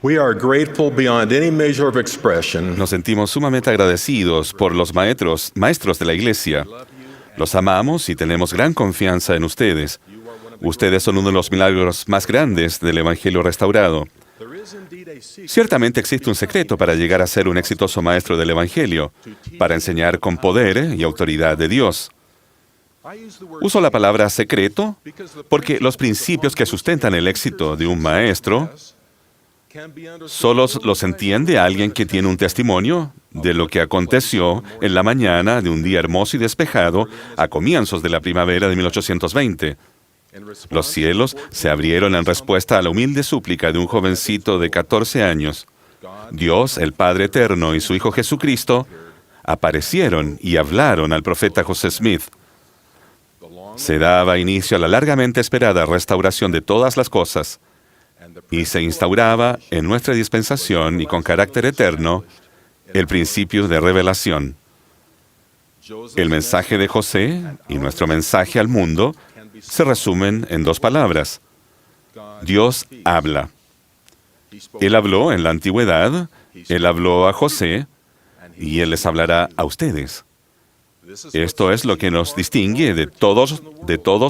We are grateful beyond any measure of expression. Nos sentimos sumamente agradecidos por los maestros de la Iglesia. Los amamos y tenemos gran confianza en ustedes. Ustedes son uno de los milagros más grandes del Evangelio restaurado. Ciertamente existe un secreto para llegar a ser un exitoso maestro del Evangelio, para enseñar con poder y autoridad de Dios. Uso la palabra secreto porque los principios que sustentan el éxito de un maestro solo los entiende alguien que tiene un testimonio de lo que aconteció en la mañana de un día hermoso y despejado a comienzos de la primavera de 1820. Los cielos se abrieron en respuesta a la humilde súplica de un jovencito de 14 años. Dios, el Padre Eterno y su Hijo Jesucristo aparecieron y hablaron al profeta José Smith. Se daba inicio a la largamente esperada restauración de todas las cosas y se instauraba en nuestra dispensación y con carácter eterno el principio de revelación. El mensaje de José y nuestro mensaje al mundo se resumen en dos palabras. Dios habla. Él habló en la antigüedad, Él habló a José y Él les hablará a ustedes. Esto es lo que nos distingue de todos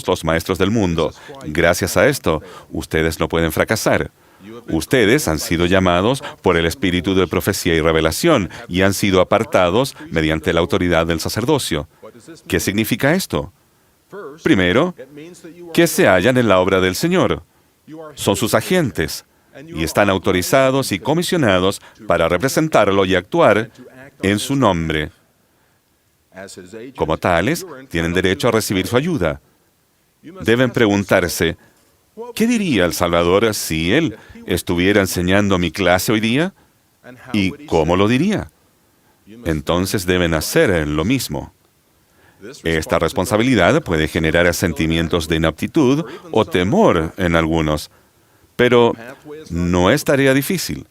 los maestros del mundo. Gracias a esto, ustedes no pueden fracasar. Ustedes han sido llamados por el espíritu de profecía y revelación y han sido apartados mediante la autoridad del sacerdocio. ¿Qué significa esto? Primero, que se hallan en la obra del Señor. Son sus agentes y están autorizados y comisionados para representarlo y actuar en su nombre. Como tales, tienen derecho a recibir su ayuda. Deben preguntarse, ¿qué diría el Salvador si Él estuviera enseñando mi clase hoy día? ¿Y cómo lo diría? Entonces deben hacer lo mismo. Esta responsabilidad puede generar sentimientos de inaptitud o temor en algunos, pero no es tarea difícil.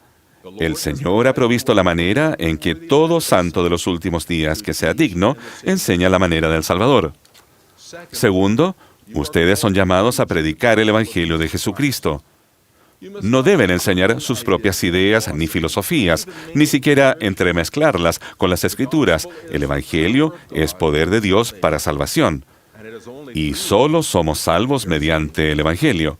El Señor ha provisto la manera en que todo santo de los últimos días que sea digno enseña la manera del Salvador. Segundo, ustedes son llamados a predicar el Evangelio de Jesucristo. No deben enseñar sus propias ideas ni filosofías, ni siquiera entremezclarlas con las Escrituras. El Evangelio es poder de Dios para salvación. Y solo somos salvos mediante el Evangelio.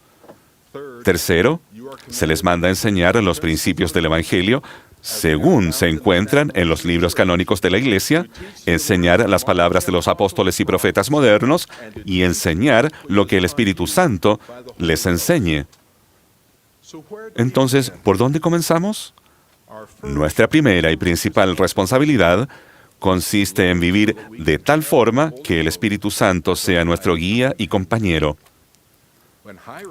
Tercero, se les manda a enseñar los principios del Evangelio según se encuentran en los libros canónicos de la Iglesia, enseñar las palabras de los apóstoles y profetas modernos y enseñar lo que el Espíritu Santo les enseñe. Entonces, ¿por dónde comenzamos? Nuestra primera y principal responsabilidad consiste en vivir de tal forma que el Espíritu Santo sea nuestro guía y compañero.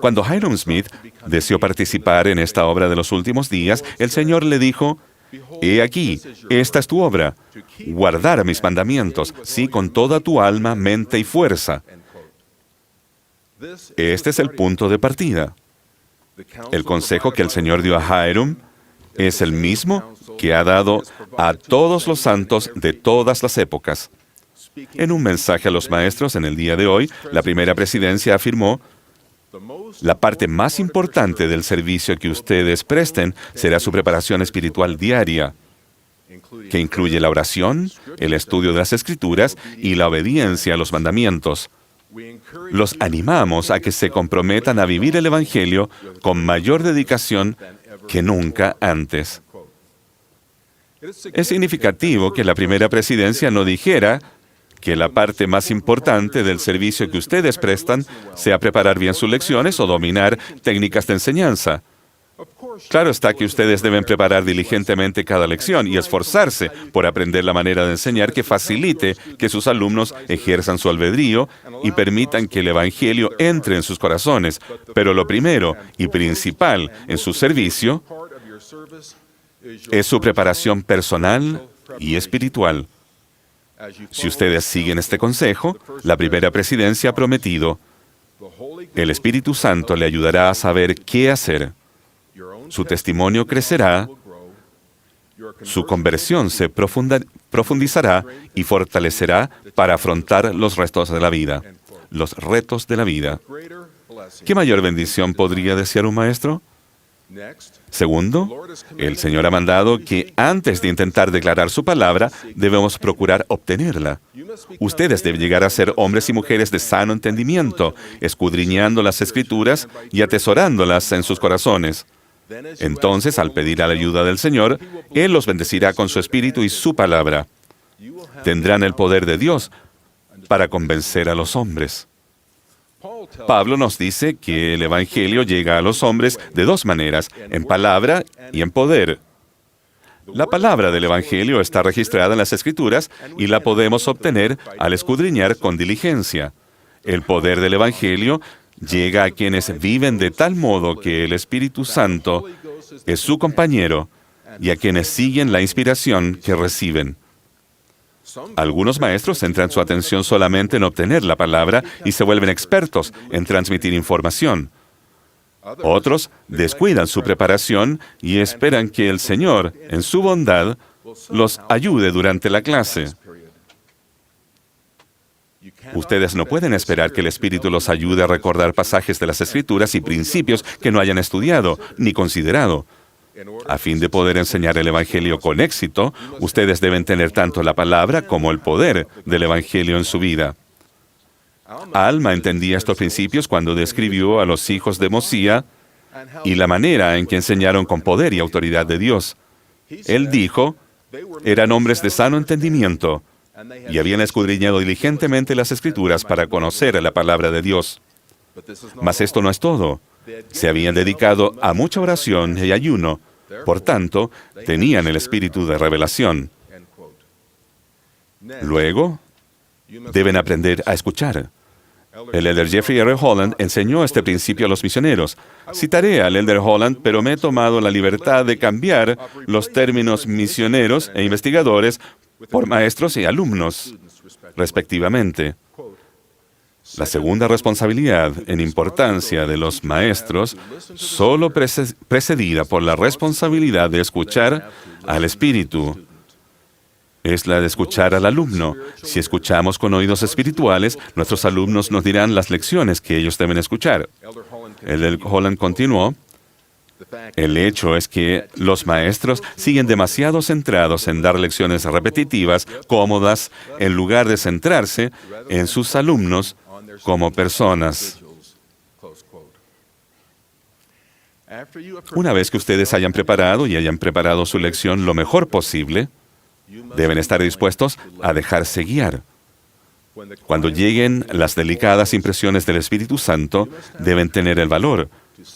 Cuando Hyrum Smith deseó participar en esta obra de los últimos días, el Señor le dijo, «He aquí, esta es tu obra, guardar mis mandamientos, sí, con toda tu alma, mente y fuerza». Este es el punto de partida. El consejo que el Señor dio a Hyrum es el mismo que ha dado a todos los santos de todas las épocas. En un mensaje a los maestros en el día de hoy, la primera presidencia afirmó, la parte más importante del servicio que ustedes presten será su preparación espiritual diaria, que incluye la oración, el estudio de las Escrituras y la obediencia a los mandamientos. Los animamos a que se comprometan a vivir el Evangelio con mayor dedicación que nunca antes. Es significativo que la primera presidencia no dijera que la parte más importante del servicio que ustedes prestan sea preparar bien sus lecciones o dominar técnicas de enseñanza. Claro está que ustedes deben preparar diligentemente cada lección y esforzarse por aprender la manera de enseñar que facilite que sus alumnos ejerzan su albedrío y permitan que el Evangelio entre en sus corazones. Pero lo primero y principal en su servicio es su preparación personal y espiritual. Si ustedes siguen este consejo, la primera presidencia ha prometido, el Espíritu Santo le ayudará a saber qué hacer. Su testimonio crecerá, su conversión se profundizará y fortalecerá para afrontar los retos de la vida. Los retos de la vida. ¿Qué mayor bendición podría desear un maestro? Segundo, el Señor ha mandado que antes de intentar declarar su palabra, debemos procurar obtenerla. Ustedes deben llegar a ser hombres y mujeres de sano entendimiento, escudriñando las Escrituras y atesorándolas en sus corazones. Entonces, al pedir a la ayuda del Señor, Él los bendecirá con su Espíritu y su palabra. Tendrán el poder de Dios para convencer a los hombres. Pablo nos dice que el Evangelio llega a los hombres de dos maneras, en palabra y en poder. La palabra del Evangelio está registrada en las Escrituras y la podemos obtener al escudriñar con diligencia. El poder del Evangelio llega a quienes viven de tal modo que el Espíritu Santo es su compañero y a quienes siguen la inspiración que reciben. Algunos maestros centran su atención solamente en obtener la palabra y se vuelven expertos en transmitir información. Otros descuidan su preparación y esperan que el Señor, en su bondad, los ayude durante la clase. Ustedes no pueden esperar que el Espíritu los ayude a recordar pasajes de las Escrituras y principios que no hayan estudiado ni considerado. A fin de poder enseñar el Evangelio con éxito, ustedes deben tener tanto la palabra como el poder del Evangelio en su vida. Alma entendía estos principios cuando describió a los hijos de Mosía y la manera en que enseñaron con poder y autoridad de Dios. Él dijo, eran hombres de sano entendimiento y habían escudriñado diligentemente las Escrituras para conocer la palabra de Dios. Mas esto no es todo. Se habían dedicado a mucha oración y ayuno, por tanto, tenían el espíritu de revelación. Luego, deben aprender a escuchar. El elder Jeffrey R. Holland enseñó este principio a los misioneros. Citaré al elder Holland, pero me he tomado la libertad de cambiar los términos misioneros e investigadores por maestros y alumnos, respectivamente. La segunda responsabilidad en importancia de los maestros, solo precedida por la responsabilidad de escuchar al Espíritu, es la de escuchar al alumno. Si escuchamos con oídos espirituales, nuestros alumnos nos dirán las lecciones que ellos deben escuchar. El Holland continuó, el hecho es que los maestros siguen demasiado centrados en dar lecciones repetitivas, cómodas, en lugar de centrarse en sus alumnos como personas. Una vez que ustedes hayan preparado y hayan preparado su lección lo mejor posible, deben estar dispuestos a dejarse guiar. Cuando lleguen las delicadas impresiones del Espíritu Santo, deben tener el valor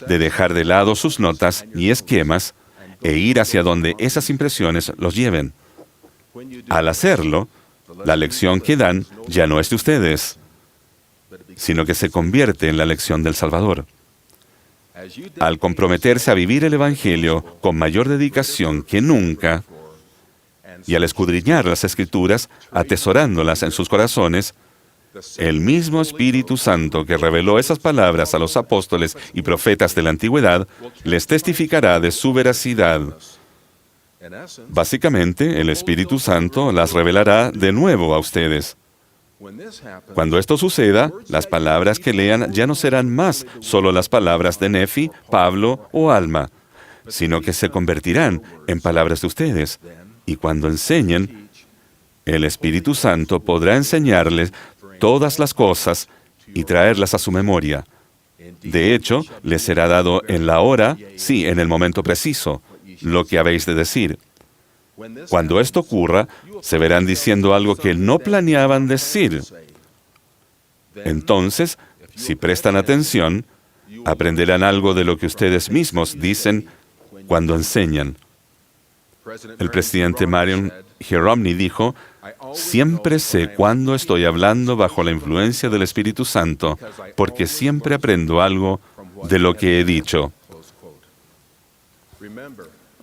de dejar de lado sus notas y esquemas e ir hacia donde esas impresiones los lleven. Al hacerlo, la lección que dan ya no es de ustedes, sino que se convierte en la lección del Salvador. Al comprometerse a vivir el Evangelio con mayor dedicación que nunca, y al escudriñar las Escrituras, atesorándolas en sus corazones, el mismo Espíritu Santo que reveló esas palabras a los apóstoles y profetas de la antigüedad, les testificará de su veracidad. Básicamente, el Espíritu Santo las revelará de nuevo a ustedes. Cuando esto suceda, las palabras que lean ya no serán más solo las palabras de Nefi, Pablo o Alma, sino que se convertirán en palabras de ustedes. Y cuando enseñen, el Espíritu Santo podrá enseñarles todas las cosas y traerlas a su memoria. De hecho, les será dado en la hora, sí, en el momento preciso, lo que habéis de decir. Cuando esto ocurra, se verán diciendo algo que no planeaban decir. Entonces, si prestan atención, aprenderán algo de lo que ustedes mismos dicen cuando enseñan. El presidente Marion G. Romney dijo, siempre sé cuándo estoy hablando bajo la influencia del Espíritu Santo, porque siempre aprendo algo de lo que he dicho.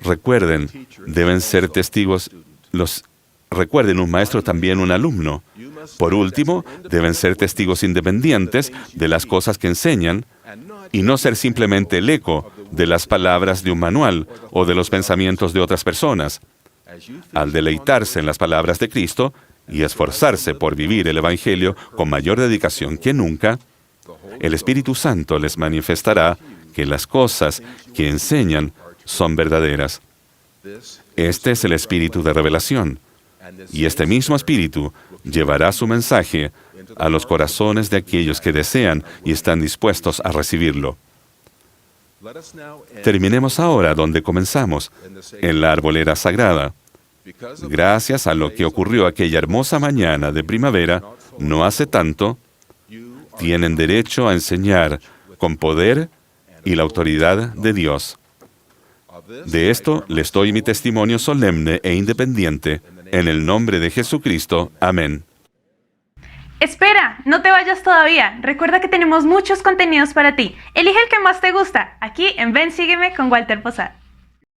Recuerden, deben ser testigos. Recuerden, un maestro también un alumno. Por último, deben ser testigos independientes de las cosas que enseñan y no ser simplemente el eco de las palabras de un manual o de los pensamientos de otras personas. Al deleitarse en las palabras de Cristo y esforzarse por vivir el Evangelio con mayor dedicación que nunca, el Espíritu Santo les manifestará que las cosas que enseñan son verdaderas. Este es el espíritu de revelación, y este mismo espíritu llevará su mensaje a los corazones de aquellos que desean y están dispuestos a recibirlo. Terminemos ahora donde comenzamos, en la arbolera sagrada. Gracias a lo que ocurrió aquella hermosa mañana de primavera, no hace tanto, tienen derecho a enseñar con poder y la autoridad de Dios. De esto les doy mi testimonio solemne e independiente, en el nombre de Jesucristo. Amén. Espera, no te vayas todavía. Recuerda que tenemos muchos contenidos para ti. Elige el que más te gusta, aquí en Ven, Sígueme con Walter Posada.